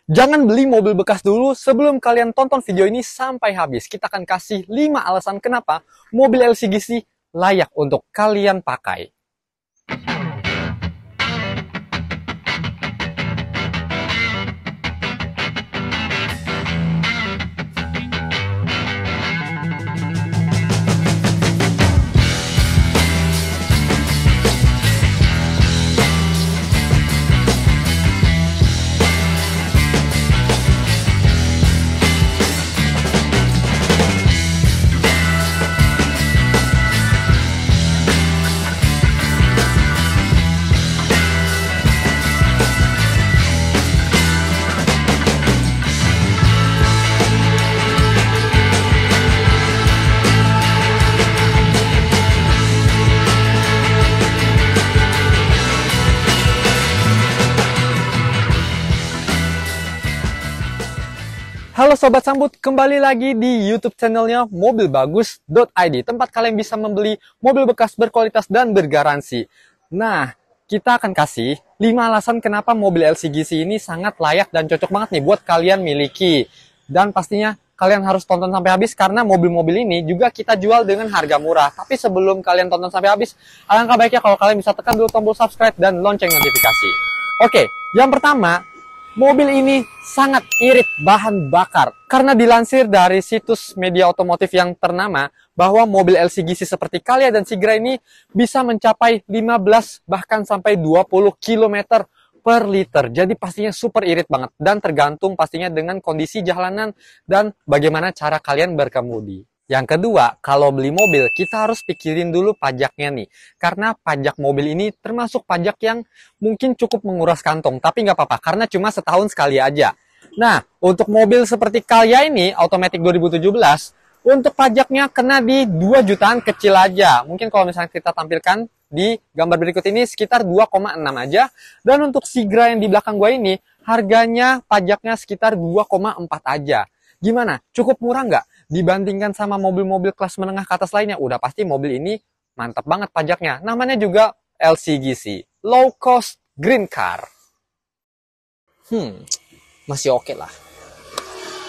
Jangan beli mobil bekas dulu sebelum kalian tonton video ini sampai habis. Kita akan kasih 5 alasan kenapa mobil LCGC layak untuk kalian pakai. Halo Sobat Sambut, kembali lagi di YouTube channelnya mobilbagus.id, tempat kalian bisa membeli mobil bekas berkualitas dan bergaransi. Nah, kita akan kasih 5 alasan kenapa mobil LCGC ini sangat layak dan cocok banget nih buat kalian miliki. Dan pastinya kalian harus tonton sampai habis karena mobil-mobil ini juga kita jual dengan harga murah. Tapi sebelum kalian tonton sampai habis, alangkah baiknya kalau kalian bisa tekan dulu tombol subscribe dan lonceng notifikasi. Oke, yang pertama, mobil ini sangat irit bahan bakar. Karena dilansir dari situs media otomotif yang ternama, bahwa mobil LCGC seperti Calya dan Sigra ini bisa mencapai 15 bahkan sampai 20 km per liter. Jadi pastinya super irit banget. Dan tergantung pastinya dengan kondisi jalanan dan bagaimana cara kalian berkemudi. Yang kedua, kalau beli mobil, kita harus pikirin dulu pajaknya nih. Karena pajak mobil ini termasuk pajak yang mungkin cukup menguras kantong. Tapi nggak apa-apa, karena cuma setahun sekali aja. Nah, untuk mobil seperti Calya ini, Automatic 2017, untuk pajaknya kena di 2 jutaan kecil aja. Mungkin kalau misalnya kita tampilkan di gambar berikut ini, sekitar 2,6 aja. Dan untuk Sigra yang di belakang gua ini, harganya pajaknya sekitar 2,4 aja. Gimana? Cukup murah nggak? Dibandingkan sama mobil-mobil kelas menengah ke atas lainnya, udah pasti mobil ini mantap banget pajaknya. Namanya juga LCGC, Low Cost Green Car. Masih oke lah.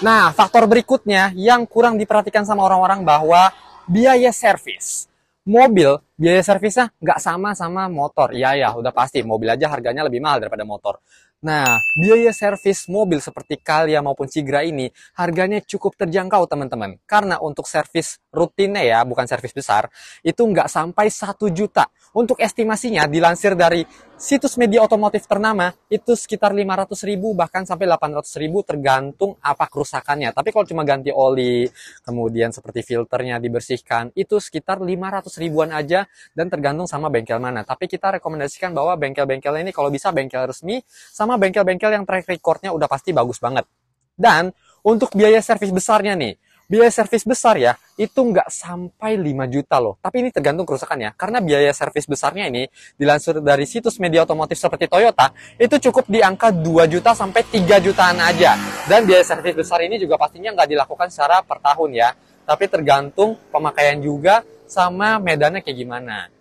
Nah, faktor berikutnya yang kurang diperhatikan sama orang-orang bahwa biaya servis. Mobil, biaya servisnya nggak sama motor. Ya, udah pasti. Mobil aja harganya lebih mahal daripada motor. Nah, biaya servis mobil seperti Calya maupun Sigra ini harganya cukup terjangkau teman-teman. Karena untuk servis rutinnya ya, bukan servis besar, itu nggak sampai 1 juta. Untuk estimasinya dilansir dari situs media otomotif ternama, itu sekitar 500.000 bahkan sampai 800.000 tergantung apa kerusakannya. Tapi kalau cuma ganti oli, kemudian seperti filternya dibersihkan, itu sekitar 500 ribuan aja dan tergantung sama bengkel mana. Tapi kita rekomendasikan bahwa bengkel-bengkel ini kalau bisa bengkel resmi, sama bengkel-bengkel yang track recordnya udah pasti bagus banget. Dan untuk biaya servis besarnya nih, biaya servis besar ya, itu nggak sampai 5 juta loh. Tapi ini tergantung kerusakannya. Karena biaya servis besarnya ini, dilansir dari situs media otomotif seperti Toyota, itu cukup di angka 2 juta sampai 3 jutaan aja. Dan biaya servis besar ini juga pastinya nggak dilakukan secara per tahun ya. Tapi tergantung pemakaian juga sama medannya kayak gimana.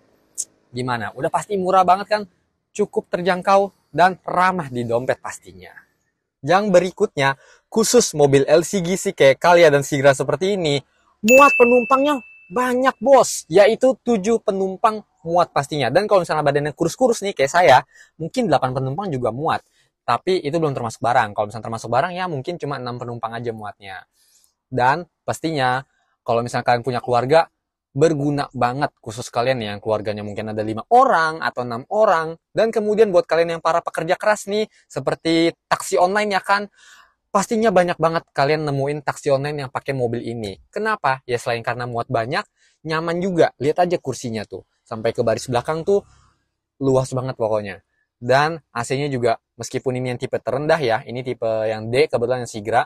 Gimana? Udah pasti murah banget kan? Cukup terjangkau dan ramah di dompet pastinya. Yang berikutnya, khusus mobil LCGC kayak Calya dan Sigra seperti ini, muat penumpangnya banyak bos, yaitu 7 penumpang muat pastinya. Dan kalau misalnya badannya kurus-kurus nih kayak saya, mungkin 8 penumpang juga muat. Tapi itu belum termasuk barang. Kalau misalnya termasuk barang ya mungkin cuma 6 penumpang aja muatnya. Dan pastinya kalau misalnya kalian punya keluarga, berguna banget khusus kalian yang keluarganya mungkin ada 5 orang atau 6 orang. Dan kemudian buat kalian yang para pekerja keras nih, seperti taksi online ya kan, pastinya banyak banget kalian nemuin taksi online yang pakai mobil ini. Kenapa? Ya selain karena muat banyak, nyaman juga. Lihat aja kursinya tuh, sampai ke baris belakang tuh luas banget pokoknya. Dan AC-nya juga, meskipun ini yang tipe terendah ya, ini tipe yang D, kebetulan yang Sigra.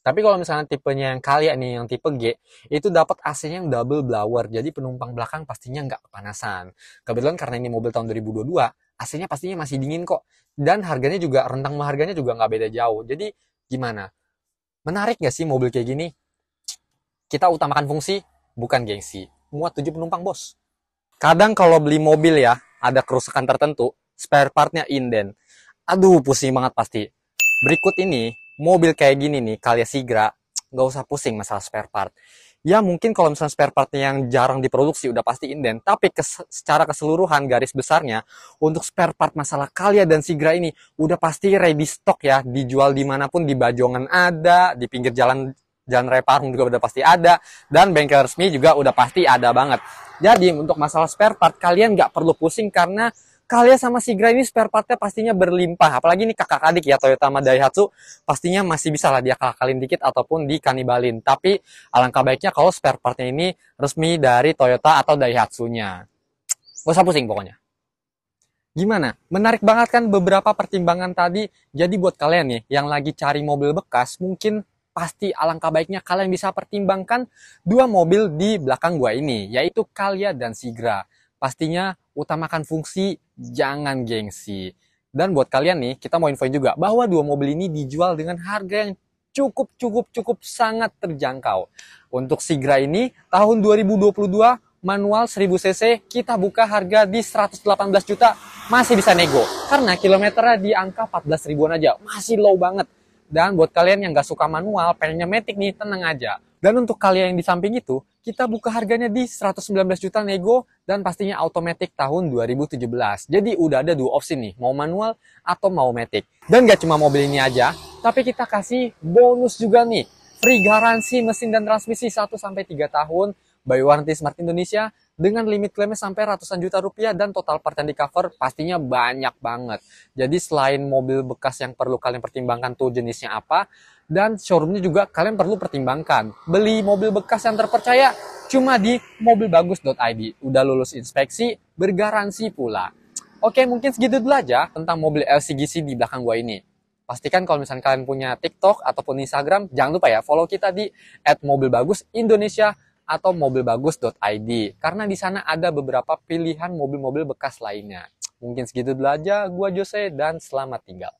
Tapi kalau misalnya tipenya yang Calya nih, yang tipe G, itu dapat AC-nya yang double blower. Jadi penumpang belakang pastinya nggak kepanasan. Kebetulan karena ini mobil tahun 2022, AC-nya pastinya masih dingin kok. Dan harganya juga, rentang harganya juga nggak beda jauh. Jadi gimana? Menarik nggak sih mobil kayak gini? Kita utamakan fungsi, bukan gengsi. Muat 7 penumpang bos. Kadang kalau beli mobil ya, ada kerusakan tertentu, spare partnya inden. Aduh, pusing banget pasti. Berikut ini mobil kayak gini nih, Calya Sigra, nggak usah pusing masalah spare part. Ya mungkin kalau misalnya spare partnya yang jarang diproduksi udah pasti inden, tapi secara keseluruhan garis besarnya untuk spare part masalah Calya dan Sigra ini udah pasti ready stock ya, dijual dimanapun, di Bajongan ada, di pinggir jalan Jalan Raya Parung juga udah pasti ada, dan bengkel resmi juga udah pasti ada banget. Jadi untuk masalah spare part kalian nggak perlu pusing karena Calya sama Sigra ini spare partnya pastinya berlimpah. Apalagi ini kakak adik ya, Toyota sama Daihatsu, pastinya masih bisa lah dia kakalin dikit ataupun dikanibalin. Tapi alangkah baiknya kalau spare partnya ini resmi dari Toyota atau Daihatsu-nya. Gak usah pusing pokoknya. Gimana? Menarik banget kan beberapa pertimbangan tadi. Jadi buat kalian nih yang lagi cari mobil bekas, mungkin pasti alangkah baiknya kalian bisa pertimbangkan dua mobil di belakang gua ini, yaitu Calya dan Sigra. Pastinya utamakan fungsi, jangan gengsi. Dan buat kalian nih, kita mau infoin juga bahwa dua mobil ini dijual dengan harga yang cukup sangat terjangkau. Untuk Sigra ini tahun 2022 manual 1000 cc kita buka harga di 118 juta, masih bisa nego karena kilometernya di angka 14 ribuan aja, masih low banget. Dan buat kalian yang gak suka manual, pengennya matic nih, tenang aja. Dan untuk kalian yang di samping itu, kita buka harganya di 119 juta nego dan pastinya automatic tahun 2017. Jadi udah ada dua opsi nih, mau manual atau mau matic. Dan gak cuma mobil ini aja, tapi kita kasih bonus juga nih. Free garansi mesin dan transmisi 1-3 tahun, by warranty Smart Indonesia, dengan limit klaimnya sampai ratusan juta rupiah dan total part yang di cover pastinya banyak banget. Jadi selain mobil bekas yang perlu kalian pertimbangkan tuh jenisnya apa, dan showroomnya juga kalian perlu pertimbangkan. Beli mobil bekas yang terpercaya cuma di mobilbagus.id. Udah lulus inspeksi, bergaransi pula. Oke, mungkin segitu dulu aja tentang mobil LCGC di belakang gua ini. Pastikan kalau misalnya kalian punya TikTok ataupun Instagram, jangan lupa ya follow kita di @mobilbagusindonesia atau mobilbagus.id, karena di sana ada beberapa pilihan mobil-mobil bekas lainnya. Mungkin segitu dulu aja, gua Jose dan selamat tinggal.